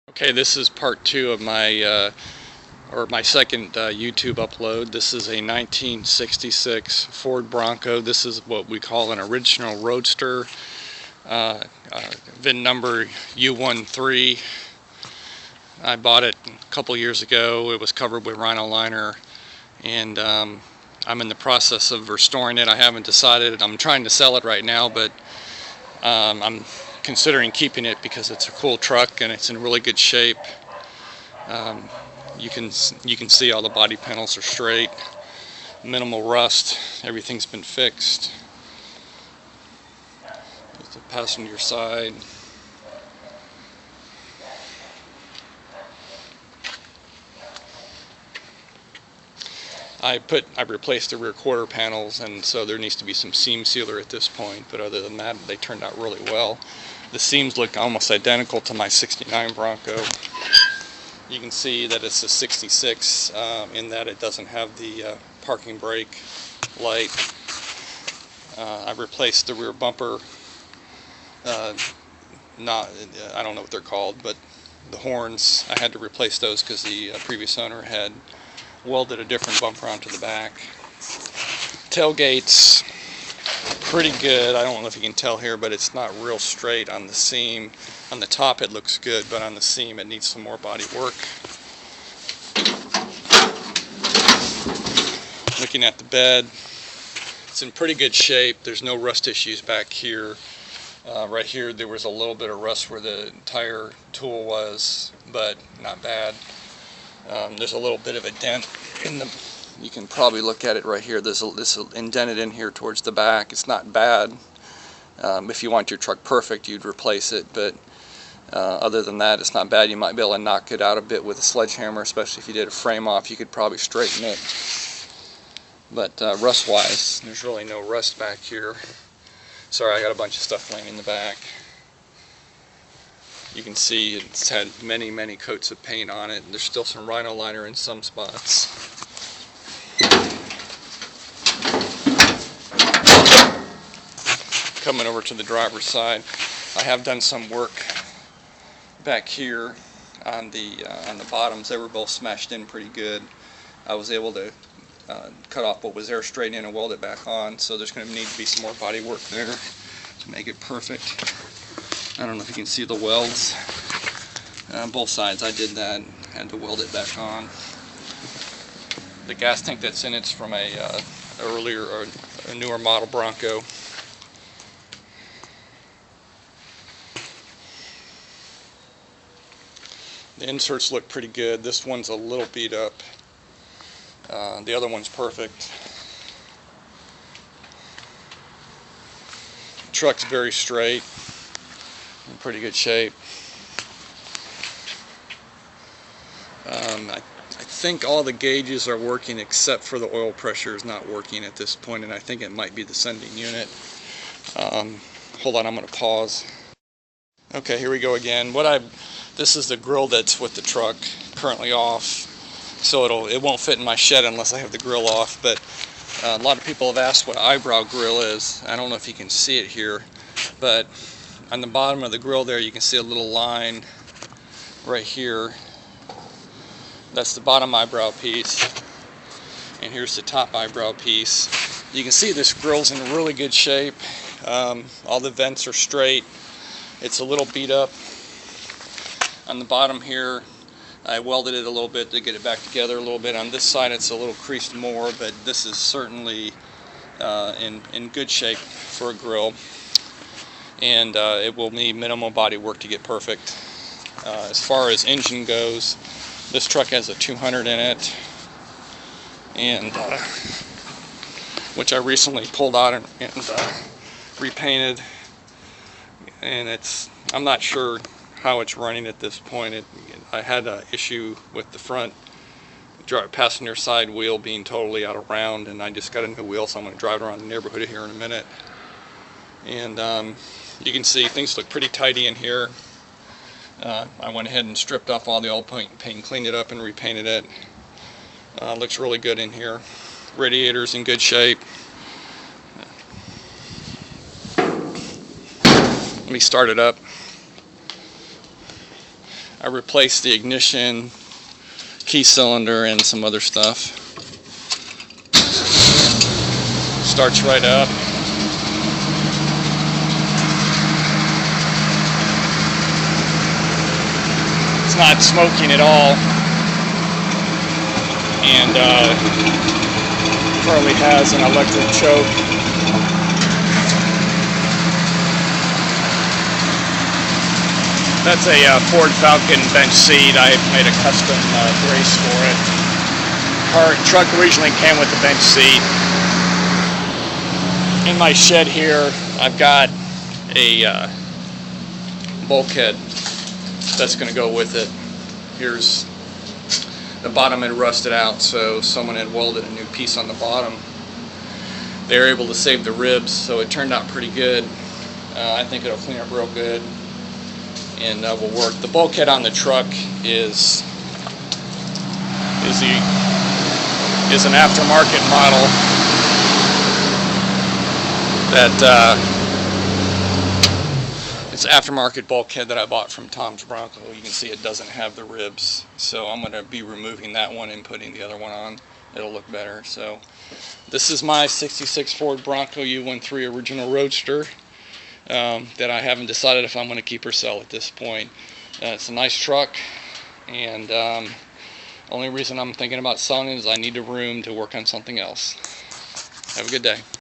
Okay, this is part two of my second YouTube upload. This is a 1966 Ford Bronco. This is what we call an original Roadster, VIN number U13. I bought it a couple years ago. It was covered with rhino liner, and I'm in the process of restoring it. I haven't decided. I'm trying to sell it right now, but I'm considering keeping it because it's a cool truck and it's in really good shape. You can see all the body panels are straight, minimal rust, everything's been fixed. There's the passenger side. I replaced the rear quarter panels, and so there needs to be some seam sealer at this point, but other than that, they turned out really well. The seams look almost identical to my '69 Bronco. You can see that it's a 66 in that it doesn't have the parking brake light. I replaced the rear bumper. I don't know what they're called, but the horns, I had to replace those because the previous owner had welded a different bumper onto the back. Tailgate's pretty good. I don't know if you can tell here, but it's not real straight on the seam. On the top it looks good, but on the seam it needs some more body work. Looking at the bed, it's in pretty good shape. There's no rust issues back here. Right here there was a little bit of rust where the tire tool was, but not bad. There's a little bit of a dent in the, you can probably look at it right here. This is indented in here towards the back. It's not bad. If you want your truck perfect, you'd replace it, but other than that, it's not bad. You might be able to knock it out a bit with a sledgehammer, especially if you did a frame off. You could probably straighten it. But rust-wise, there's really no rust back here. Sorry, I got a bunch of stuff laying in the back. You can see it's had many, many coats of paint on it. There's still some rhino liner in some spots. Coming over to the driver's side, I have done some work back here on the bottoms. They were both smashed in pretty good. I was able to cut off what was there, straighten in, and weld it back on. So there's going to need to be some more body work there to make it perfect. I don't know if you can see the welds. Both sides I did that, had to weld it back on. The gas tank that's in it's from a newer model Bronco. The inserts look pretty good. This one's a little beat up. The other one's perfect. The truck's very straight, in pretty good shape. I think all the gauges are working except for the oil pressure is not working at this point, and I think it might be the sending unit. Hold on, I'm going to pause. Okay, here we go again. This is the grill that's with the truck, currently off, so it won't fit in my shed unless I have the grill off. But a lot of people have asked what eyebrow grill is. I don't know if you can see it here, but on the bottom of the grill there you can see a little line right here. That's the bottom eyebrow piece, and here's the top eyebrow piece. You can see this grill's in really good shape. All the vents are straight. It's a little beat up on the bottom here. I welded it a little bit to get it back together a little bit. On this side it's a little creased more, but this is certainly in good shape for a grill, and it will need minimal body work to get perfect. As far as engine goes, this truck has a 200 in it, and which I recently pulled out and repainted, and I'm not sure how it's running at this point. I had an issue with the front passenger side wheel being totally out of round, and I just got a new wheel, so I'm going to drive it around the neighborhood here in a minute. And you can see things look pretty tidy in here. I went ahead and stripped off all the old paint, cleaned it up, and repainted it. Looks really good in here. Radiator's in good shape. Let me start it up. I replaced the ignition, key cylinder, and some other stuff. Starts right up. It's not smoking at all. And Carly has an electric choke. That's a Ford Falcon bench seat. I made a custom brace for it. Truck originally came with the bench seat. In my shed here, I've got a bulkhead that's going to go with it. Here's the bottom had rusted out, so someone had welded a new piece on the bottom. They were able to save the ribs, so it turned out pretty good. I think it'll clean up real good and will work. The bulkhead on the truck is an aftermarket model that it's aftermarket bulkhead that I bought from Tom's Bronco. You can see it doesn't have the ribs, so I'm going to be removing that one and putting the other one on. It'll look better. So this is my 66 Ford Bronco U13 original Roadster that I haven't decided if I'm going to keep or sell at this point. It's a nice truck, and only reason I'm thinking about selling it is I need a room to work on something else. Have a good day.